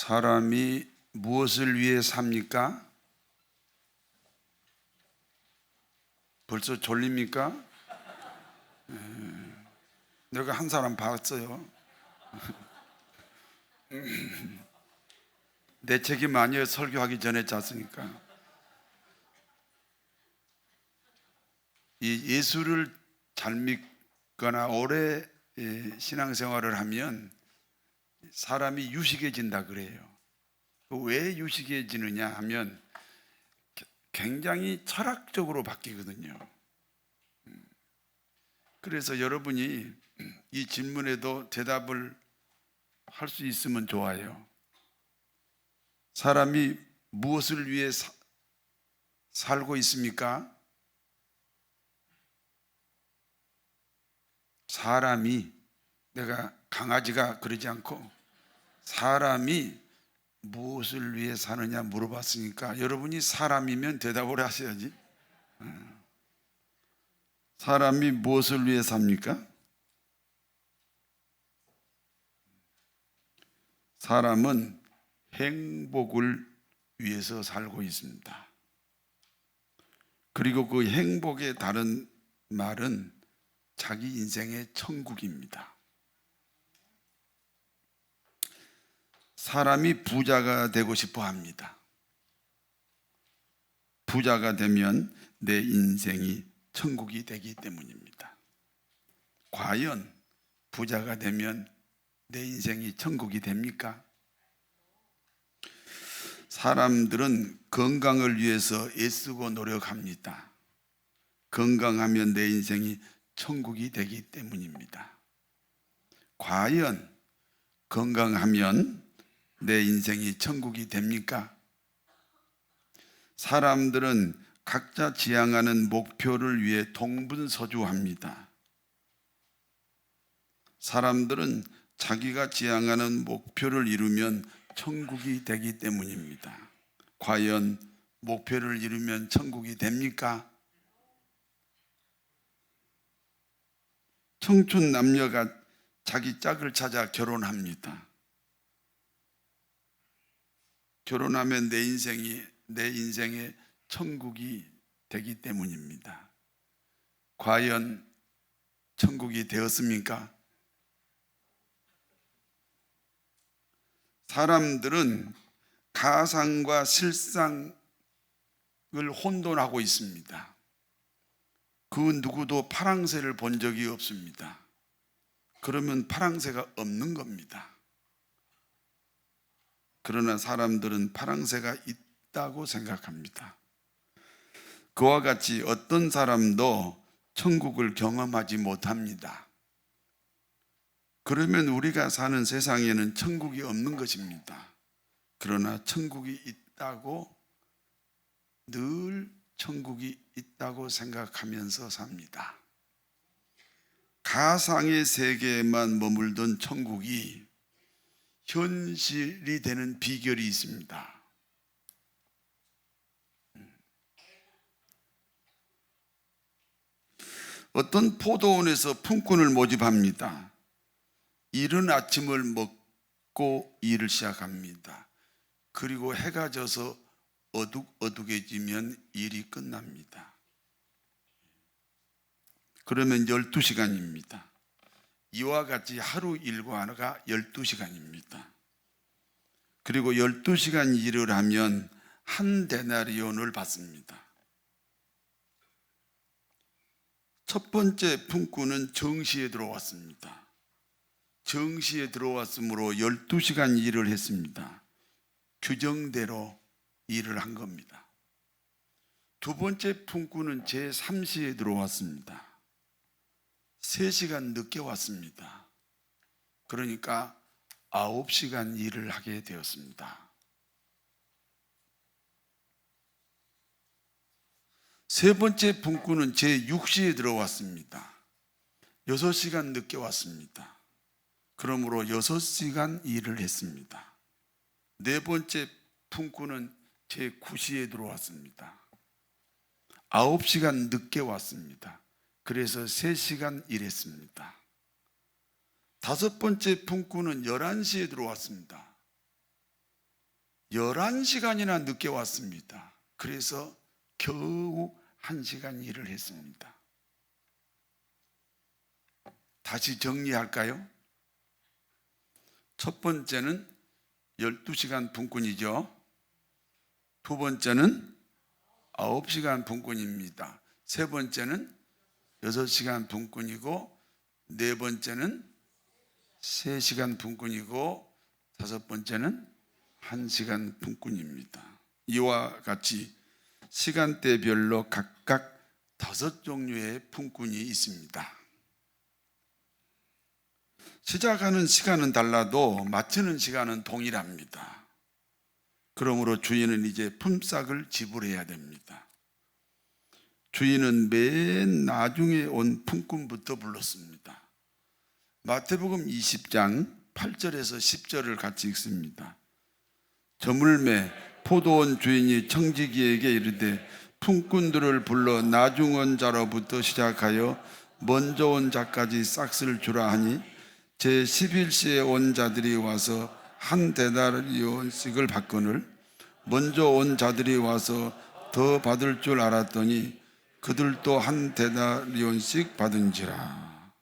사람이 무엇을 위해 삽니까? 벌써 졸립니까? 내가 한 사람 봤어요. 내 책임 아니에요. 설교하기 전에 잤으니까. 이 예수를 잘 믿거나 오래 신앙생활을 하면 사람이 유식해진다 그래요. 왜 유식해지느냐 하면 굉장히 철학적으로 바뀌거든요. 그래서 여러분이 이 질문에도 대답을 할 수 있으면 좋아요. 사람이 무엇을 위해 살고 있습니까? 사람이, 내가 강아지가 그러지 않고 사람이 무엇을 위해 사느냐 물어봤으니까 여러분이 사람이면 대답을 하셔야지. 사람이 무엇을 위해 삽니까? 사람은 행복을 위해서 살고 있습니다. 그리고 그 행복의 다른 말은 자기 인생의 천국입니다. 사람이 부자가 되고 싶어 합니다. 부자가 되면 내 인생이 천국이 되기 때문입니다. 과연 부자가 되면 내 인생이 천국이 됩니까? 사람들은 건강을 위해서 애쓰고 노력합니다. 건강하면 내 인생이 천국이 되기 때문입니다. 과연 건강하면 내 인생이 천국이 됩니까? 사람들은 각자 지향하는 목표를 위해 동분서주합니다. 사람들은 자기가 지향하는 목표를 이루면 천국이 되기 때문입니다. 과연 목표를 이루면 천국이 됩니까? 청춘 남녀가 자기 짝을 찾아 결혼합니다. 결혼하면 내 인생의 천국이 되기 때문입니다. 과연 천국이 되었습니까? 사람들은 가상과 실상을 혼돈하고 있습니다. 그 누구도 파랑새를 본 적이 없습니다. 그러면 파랑새가 없는 겁니다. 그러나 사람들은 파랑새가 있다고 생각합니다. 그와 같이 어떤 사람도 천국을 경험하지 못합니다. 그러면 우리가 사는 세상에는 천국이 없는 것입니다. 그러나 천국이 있다고, 늘 천국이 있다고 생각하면서 삽니다. 가상의 세계에만 머물던 천국이 현실이 되는 비결이 있습니다. 어떤 포도원에서 품꾼을 모집합니다. 이른 아침을 먹고 일을 시작합니다. 그리고 해가 져서 어둑어둑해지면 일이 끝납니다. 그러면 12시간입니다. 이와 같이 하루 일과가 12시간입니다. 그리고 12시간 일을 하면 한 데나리온을 받습니다. 첫 번째 품꾼은 정시에 들어왔습니다. 정시에 들어왔으므로 12시간 일을 했습니다. 규정대로 일을 한 겁니다. 두 번째 품꾼은 제3시에 들어왔습니다. 3시간 늦게 왔습니다. 그러니까 9시간 일을 하게 되었습니다. 세 번째 품꾼은 제6시에 들어왔습니다. 6시간 늦게 왔습니다. 그러므로 6시간 일을 했습니다. 네 번째 품꾼은 제9시에 들어왔습니다. 9시간 늦게 왔습니다. 그래서 3시간 일했습니다. 다섯 번째 품꾼은 11시에 들어왔습니다. 11시간이나 늦게 왔습니다. 그래서 겨우 1시간 일을 했습니다. 다시 정리할까요? 첫 번째는 12시간 분권이죠. 두 번째는 9시간 분권입니다. 세 번째는 6시간 분권이고, 네 번째는 3시간 분권이고, 다섯 번째는 1시간 분권입니다. 이와 같이 시간대별로 각각 5종류의 분권이 있습니다. 시작하는 시간은 달라도 마치는 시간은 동일합니다. 그러므로 주인은 이제 품삯을 지불해야 됩니다. 주인은 맨 나중에 온 품꾼부터 불렀습니다. 마태복음 20장 8절에서 10절을 같이 읽습니다. 저물매 포도원 주인이 청지기에게 이르되 품꾼들을 불러 나중 온 자로부터 시작하여 먼저 온 자까지 싹쓸 주라 하니 제 11시에 온 자들이 와서 한 데나리온씩을 받거늘 먼저 온 자들이 와서 더 받을 줄 알았더니 그들도 한 데나리온씩 받은지라.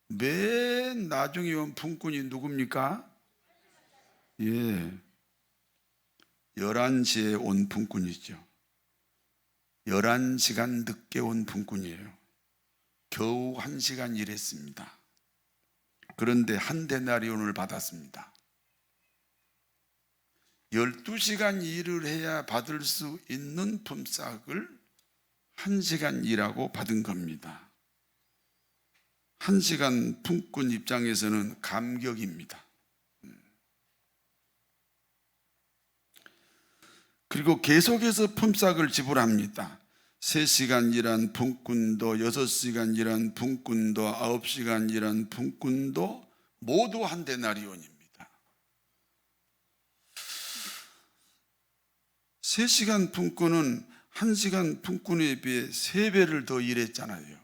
맨 나중에 온 품꾼이 누굽니까? 11시에 온 품꾼이죠. 11시간 늦게 온 품꾼이에요. 겨우 1시간 일했습니다. 그런데 한 데나리온을 받았습니다. 12시간 일을 해야 받을 수 있는 품삯을 1시간 일하고 받은 겁니다. 1시간 품꾼 입장에서는 감격입니다. 그리고 계속해서 품삯을 지불합니다. 3시간 일한 품꾼도 6시간 일한 품꾼도 9시간 일한 품꾼도 모두 한 데나리온입니다. 3시간 품꾼은 1시간 품꾼에 비해 3배를 더 일했잖아요.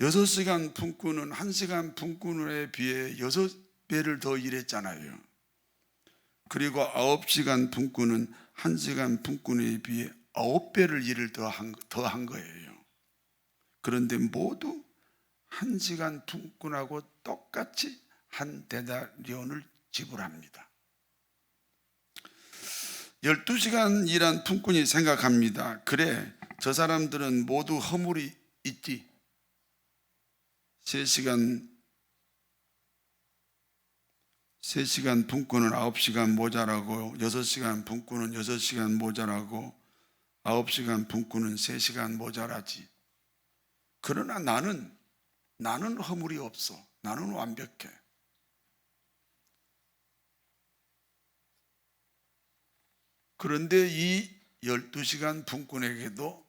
6시간 품꾼은 1시간 품꾼에 비해 6배를 더 일했잖아요. 그리고 9시간 품꾼은 1시간 품꾼에 비해 9배를 일을 더 한 거예요. 그런데 모두 1시간 품꾼하고 똑같이 한 데나리온을 지불합니다. 12시간 일한 품꾼이 생각합니다. 그래, 저 사람들은 모두 허물이 있지. 3시간 품꾼은 9시간 모자라고, 6시간 품꾼은 6시간 모자라고, 9시간 품꾼은 3시간 모자라지. 그러나 나는 허물이 없어. 나는 완벽해. 그런데 이 12시간 품꾼에게도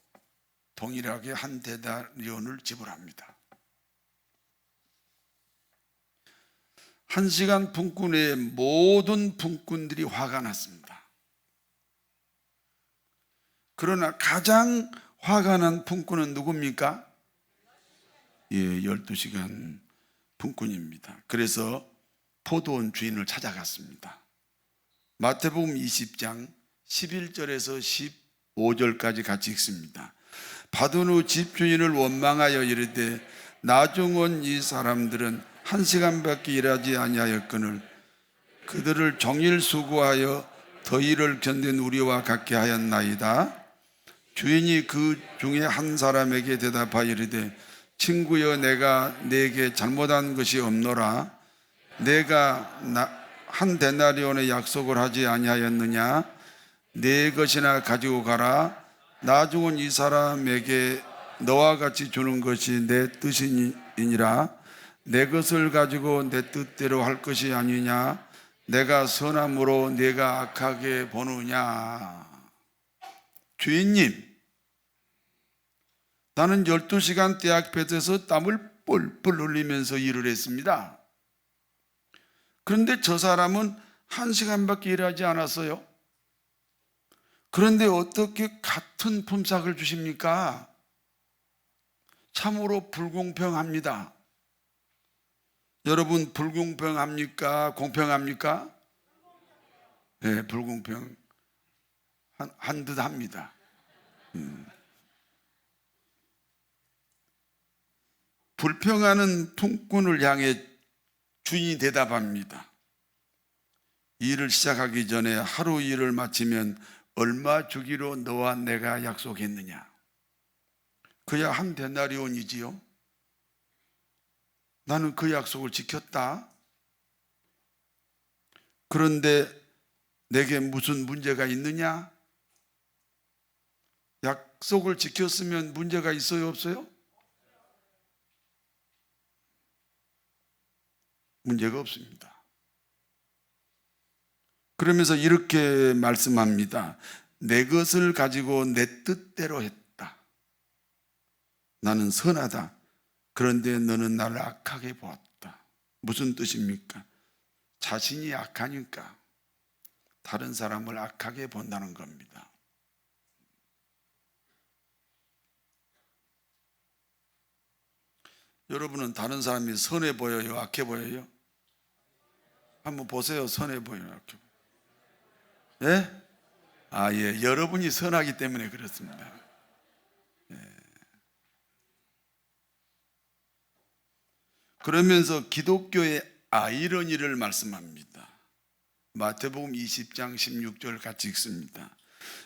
동일하게 한 데나리온을 지불합니다. 1시간 품꾼의 모든 품꾼들이 화가 났습니다. 그러나 가장 화가 난 품꾼은 누굽니까? 12시간 품꾼입니다. 그래서 포도원 주인을 찾아갔습니다. 마태복음 20장 11절에서 15절까지 같이 읽습니다. 받은 후 집주인을 원망하여 이르되 나중 온 이 사람들은 1시간밖에 일하지 아니하였거늘 그들을 종일 수고하여 더위를 견딘 우리와 같게 하였나이다. 주인이 그 중에 한 사람에게 대답하여 이르되 친구여, 내가 네게 잘못한 것이 없노라. 내가 한 데나리온의 약속을 하지 아니하였느냐? 네 것이나 가지고 가라. 나중 온 이 사람에게 너와 같이 주는 것이 내 뜻이니라. 내 것을 가지고 내 뜻대로 할 것이 아니냐? 내가 선함으로 네가 악하게 보느냐? 주인님, 나는 12시간 대학볕에서 땀을 뻘뻘 흘리면서 일을 했습니다. 그런데 저 사람은 1시간밖에 일하지 않았어요. 그런데 어떻게 같은 품삯을 주십니까? 참으로 불공평합니다. 여러분, 불공평합니까? 공평합니까? 예, 불공평 한 듯 합니다. 불평하는 품꾼을 향해 주인이 대답합니다. 일을 시작하기 전에 하루 일을 마치면 얼마 주기로 너와 내가 약속했느냐? 그야 한 데나리온이지요. 나는 그 약속을 지켰다. 그런데 내게 무슨 문제가 있느냐? 약속을 지켰으면 문제가 있어요, 없어요? 문제가 없습니다. 그러면서 이렇게 말씀합니다. 내 것을 가지고 내 뜻대로 했다. 나는 선하다. 그런데 너는 나를 악하게 보았다. 무슨 뜻입니까? 자신이 악하니까 다른 사람을 악하게 본다는 겁니다. 여러분은 다른 사람이 선해 보여요? 악해 보여요? 한번 보세요. 선해 보여요? 악해 보여요? 예? 아, 예. 여러분이 선하기 때문에 그렇습니다. 예. 그러면서 기독교의 아이러니를 말씀합니다. 마태복음 20장 16절 같이 읽습니다.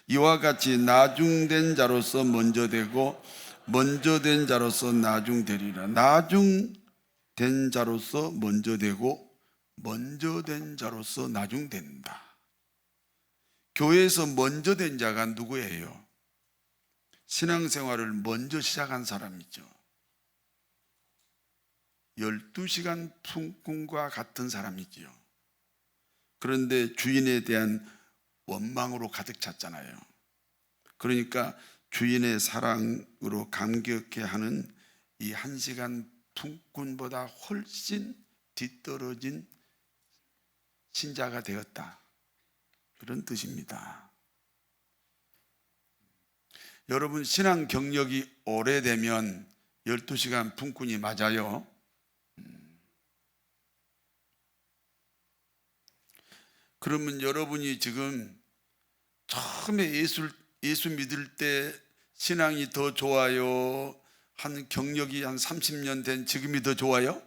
이와 같이 나중된 자로서 먼저 되고 먼저 된 자로서 나중되리라. 나중된 자로서 먼저 되고 먼저 된 자로서 나중된다. 교회에서 먼저 된 자가 누구예요? 신앙생활을 먼저 시작한 사람이죠. 12시간 품꾼과 같은 사람이지요. 그런데 주인에 대한 원망으로 가득 찼잖아요. 그러니까 주인의 사랑으로 감격해하는 이 1시간 품꾼보다 훨씬 뒤떨어진 신자가 되었다. 그런 뜻입니다. 여러분, 신앙 경력이 오래되면 12시간 품꾼이 맞아요. 그러면 여러분이 지금 처음에 예수 믿을 때 신앙이 더 좋아요? 한 경력이 한 30년 된 지금이 더 좋아요?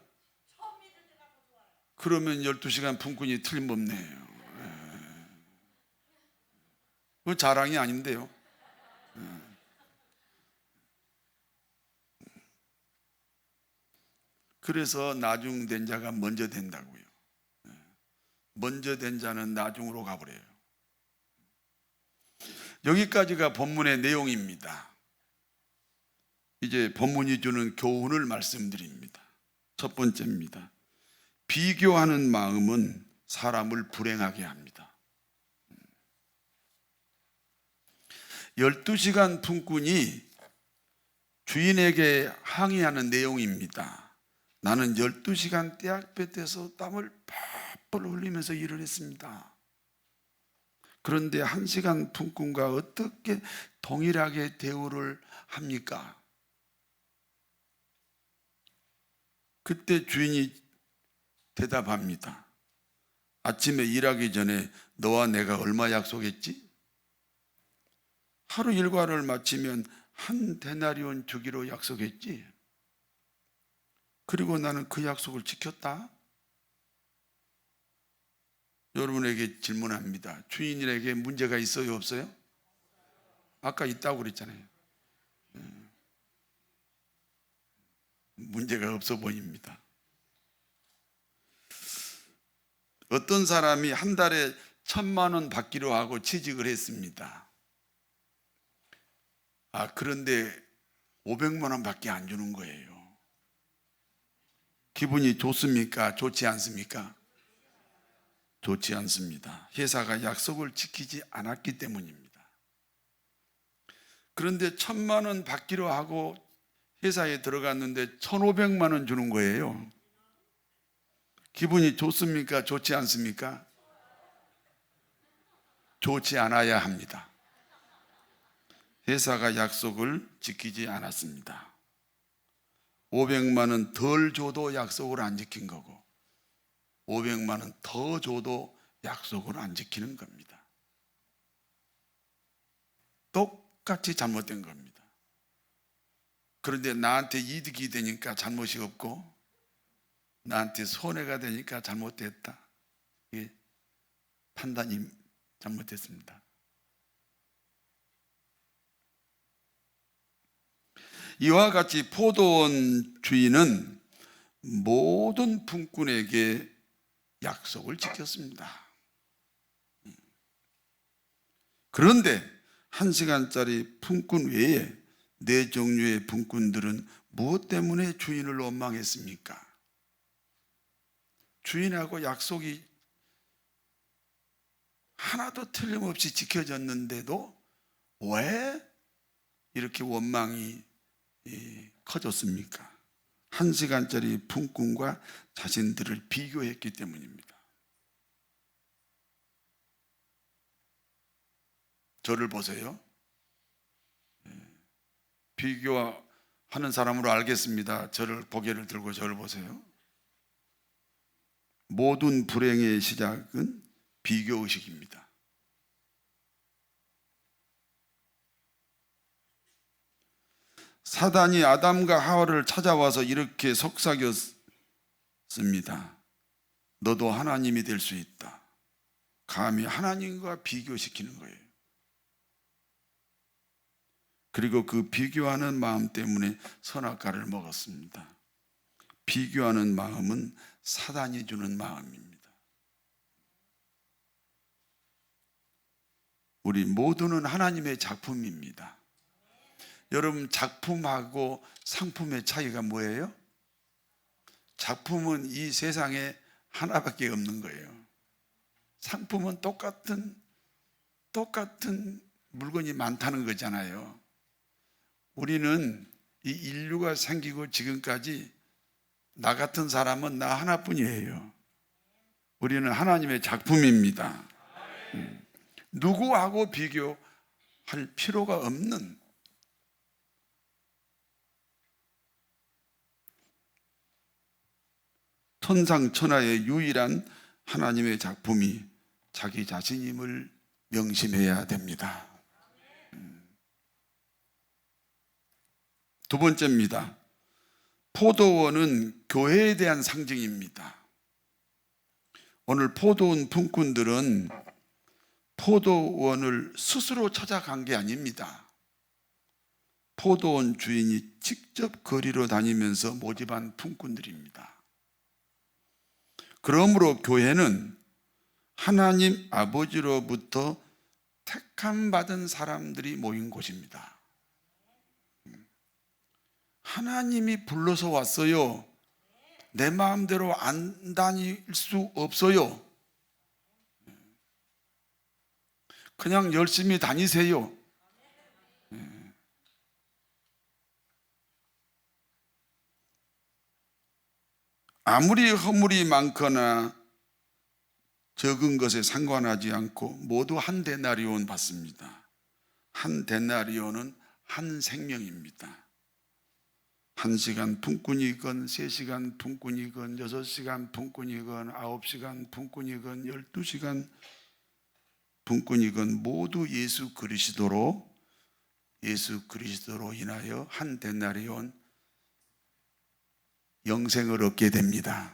그러면 12시간 품꾼이 틀림없네요. 그건 자랑이 아닌데요. 그래서 나중된 자가 먼저 된다고요. 먼저 된 자는 나중으로 가버려요. 여기까지가 본문의 내용입니다. 이제 본문이 주는 교훈을 말씀드립니다. 첫 번째입니다. 비교하는 마음은 사람을 불행하게 합니다. 12시간 품꾼이 주인에게 항의하는 내용입니다. 나는 12시간 떼약볕에서 땀을 펄펄 흘리면서 일을 했습니다. 그런데 1시간 품꾼과 어떻게 동일하게 대우를 합니까? 그때 주인이 대답합니다. 아침에 일하기 전에 너와 내가 얼마 약속했지? 하루 일과를 마치면 한 데나리온 주기로 약속했지? 그리고 나는 그 약속을 지켰다? 여러분에게 질문합니다. 주인에게 문제가 있어요, 없어요? 아까 있다고 그랬잖아요. 문제가 없어 보입니다. 어떤 사람이 한 달에 1,000만 원 받기로 하고 취직을 했습니다. 그런데 500만 원밖에 안 주는 거예요. 기분이 좋습니까? 좋지 않습니까? 좋지 않습니다. 회사가 약속을 지키지 않았기 때문입니다. 그런데 1,000만 원 받기로 하고 회사에 들어갔는데 1,500만 원 주는 거예요. 기분이 좋습니까? 좋지 않습니까? 좋지 않아야 합니다. 회사가 약속을 지키지 않았습니다. 500만 원 덜 줘도 약속을 안 지킨 거고 500만 원 더 줘도 약속을 안 지키는 겁니다. 똑같이 잘못된 겁니다. 그런데 나한테 이득이 되니까 잘못이 없고 나한테 손해가 되니까 잘못됐다. 이게 판단이 잘못됐습니다. 이와 같이 포도원 주인은 모든 품꾼에게 약속을 지켰습니다. 그런데 1시간짜리 품꾼 외에 4종류의 품꾼들은 무엇 때문에 주인을 원망했습니까? 주인하고 약속이 하나도 틀림없이 지켜졌는데도 왜 이렇게 원망이 커졌습니까? 1시간짜리 품꾼과 자신들을 비교했기 때문입니다. 저를 보세요. 비교하는 사람으로 알겠습니다. 저를 고개를 들고 저를 보세요. 모든 불행의 시작은 비교의식입니다. 사단이 아담과 하와를 찾아와서 이렇게 속삭였습니다. 너도 하나님이 될 수 있다. 감히 하나님과 비교시키는 거예요. 그리고 그 비교하는 마음 때문에 선악과를 먹었습니다. 비교하는 마음은 사단이 주는 마음입니다. 우리 모두는 하나님의 작품입니다. 여러분, 작품하고 상품의 차이가 뭐예요? 작품은 이 세상에 하나밖에 없는 거예요. 상품은 똑같은 물건이 많다는 거잖아요. 우리는 이 인류가 생기고 지금까지 나 같은 사람은 나 하나뿐이에요. 우리는 하나님의 작품입니다. 누구하고 비교할 필요가 없는, 천상천하의 유일한 하나님의 작품이 자기 자신임을 명심해야 됩니다. 두 번째입니다. 포도원은 교회에 대한 상징입니다. 오늘 포도원 품꾼들은 포도원을 스스로 찾아간 게 아닙니다. 포도원 주인이 직접 거리로 다니면서 모집한 품꾼들입니다. 그러므로 교회는 하나님 아버지로부터 택함 받은 사람들이 모인 곳입니다. 하나님이 불러서 왔어요. 내 마음대로 안 다닐 수 없어요. 그냥 열심히 다니세요. 아무리 허물이 많거나 적은 것에 상관하지 않고 모두 한 데나리온 받습니다. 한 데나리온은 한 생명입니다. 1시간 품꾼이건 3시간 품꾼이건 6시간 품꾼이건 9시간 품꾼이건 12시간 품꾼이건 모두 예수 그리스도로 인하여 한 데나리온 영생을 얻게 됩니다.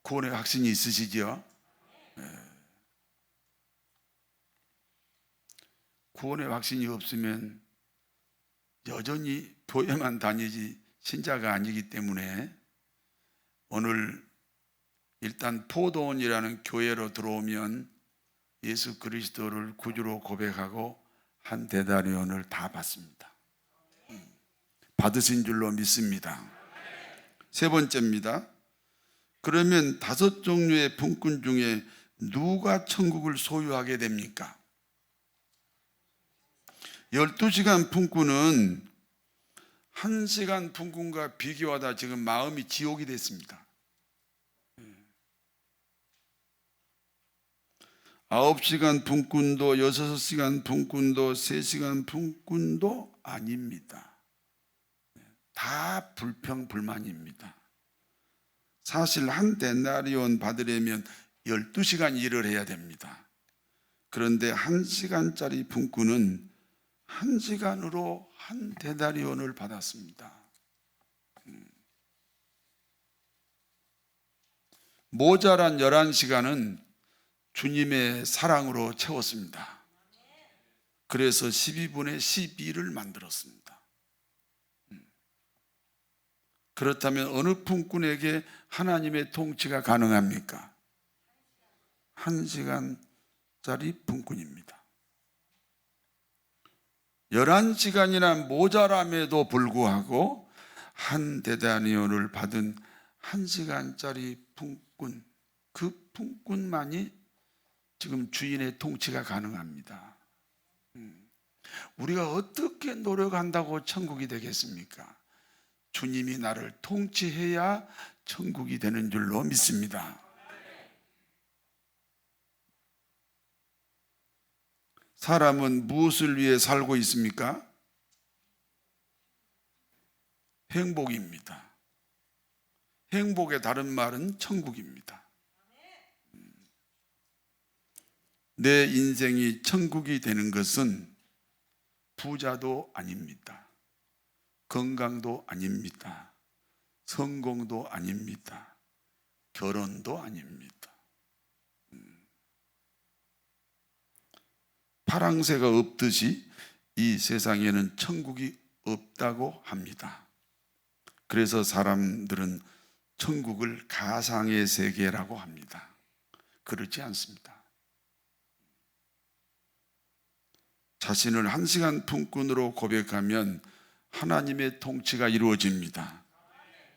구원의 확신이 있으시죠? 구원의 확신이 없으면 여전히 교회만 다니지 신자가 아니기 때문에 오늘 일단 포도원이라는 교회로 들어오면 예수 그리스도를 구주로 고백하고 한 데나리온을 다 받습니다. 받으신 줄로 믿습니다. 세 번째입니다. 그러면 5종류의 품꾼 중에 누가 천국을 소유하게 됩니까? 12시간 품꾼은 1시간 품꾼과 비교하다 지금 마음이 지옥이 됐습니다. 9시간 품꾼도 6시간 품꾼도 3시간 품꾼도 아닙니다. 다 불평불만입니다. 사실 한 데나리온 받으려면 12시간 일을 해야 됩니다. 그런데 1시간짜리 품꾼은 1시간으로 한 데나리온을 받았습니다. 모자란 11시간은 주님의 사랑으로 채웠습니다. 그래서 12분의 12를 만들었습니다. 그렇다면 어느 품꾼에게 하나님의 통치가 가능합니까? 1시간짜리 품꾼입니다. 11시간이나 모자람에도 불구하고 한 데나리온을 받은 1시간짜리 품꾼, 그 품꾼만이 지금 주인의 통치가 가능합니다. 우리가 어떻게 노력한다고 천국이 되겠습니까? 주님이 나를 통치해야 천국이 되는 줄로 믿습니다. 사람은 무엇을 위해 살고 있습니까? 행복입니다. 행복의 다른 말은 천국입니다. 내 인생이 천국이 되는 것은 부자도 아닙니다. 건강도 아닙니다. 성공도 아닙니다. 결혼도 아닙니다. 파랑새가 없듯이 이 세상에는 천국이 없다고 합니다. 그래서 사람들은 천국을 가상의 세계라고 합니다. 그렇지 않습니다. 자신을 1시간 품꾼으로 고백하면 하나님의 통치가 이루어집니다.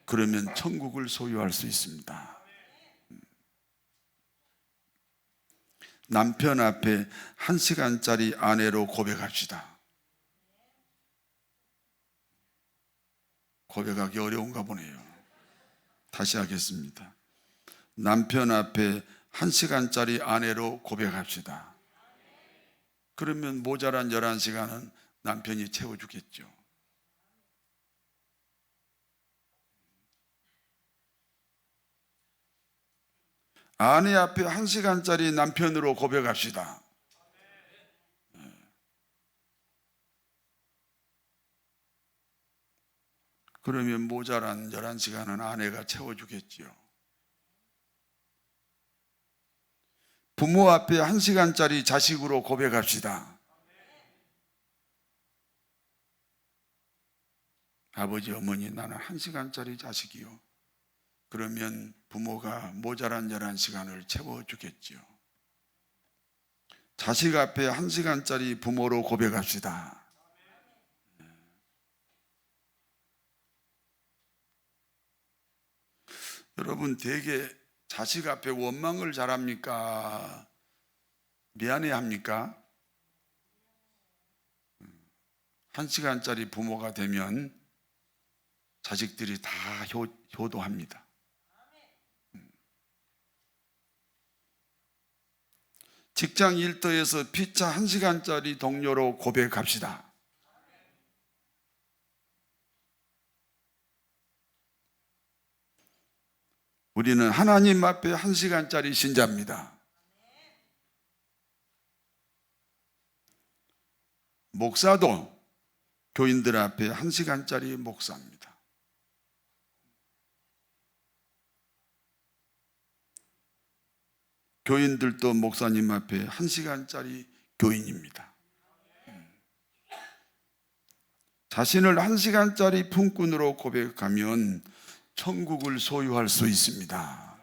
그러면 천국을 소유할 수 있습니다. 남편 앞에 1시간짜리 아내로 고백합시다. 고백하기 어려운가 보네요. 다시 하겠습니다. 남편 앞에 1시간짜리 아내로 고백합시다. 그러면 모자란 11시간은 남편이 채워주겠죠. 아내 앞에 1시간짜리 남편으로 고백합시다. 그러면 모자란 11시간은 아내가 채워주겠지요. 부모 앞에 1시간짜리 자식으로 고백합시다. 아버지, 어머니, 나는 1시간짜리 자식이요. 그러면 부모가 모자란 11시간을 채워주겠지요. 자식 앞에 1시간짜리 부모로 고백합시다. 여러분, 되게 자식 앞에 원망을 잘합니까? 미안해합니까? 1시간짜리 부모가 되면 자식들이 다 효도합니다. 직장 일터에서 피차 1시간짜리 동료로 고백합시다. 우리는 하나님 앞에 1시간짜리 신자입니다. 목사도 교인들 앞에 1시간짜리 목사입니다. 교인들도 목사님 앞에 1시간짜리 교인입니다. 자신을 1시간짜리 품꾼으로 고백하면 천국을 소유할 수 있습니다.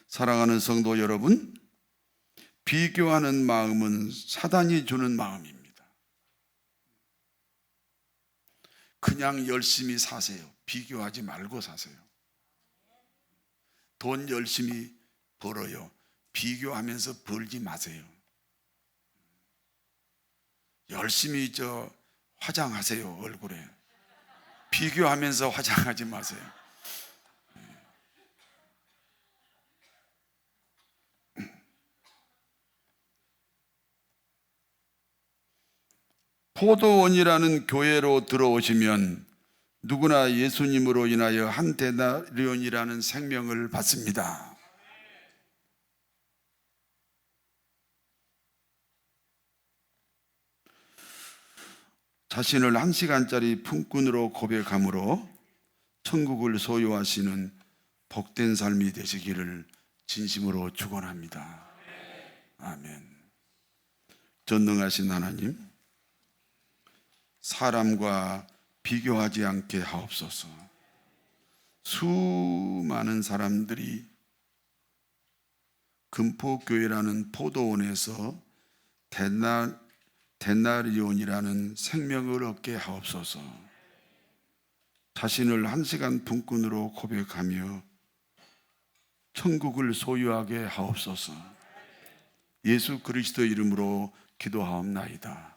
사랑하는 성도 여러분, 비교하는 마음은 사단이 주는 마음입니다. 그냥 열심히 사세요. 비교하지 말고 사세요. 돈 열심히 벌어요. 비교하면서 벌지 마세요. 열심히 화장하세요. 얼굴에 비교하면서 화장하지 마세요. 포도원이라는 교회로 들어오시면 누구나 예수님으로 인하여 한 데나리온이라는 생명을 받습니다. 자신을 1시간짜리 품꾼으로 고백함으로 천국을 소유하시는 복된 삶이 되시기를 진심으로 축원합니다. 아멘. 전능하신 하나님, 사람과 비교하지 않게 하옵소서. 수많은 사람들이 금포교회라는 포도원에서 데나리온이라는 생명을 얻게 하옵소서. 자신을 1시간 품꾼으로 고백하며 천국을 소유하게 하옵소서. 예수 그리스도 이름으로 기도하옵나이다.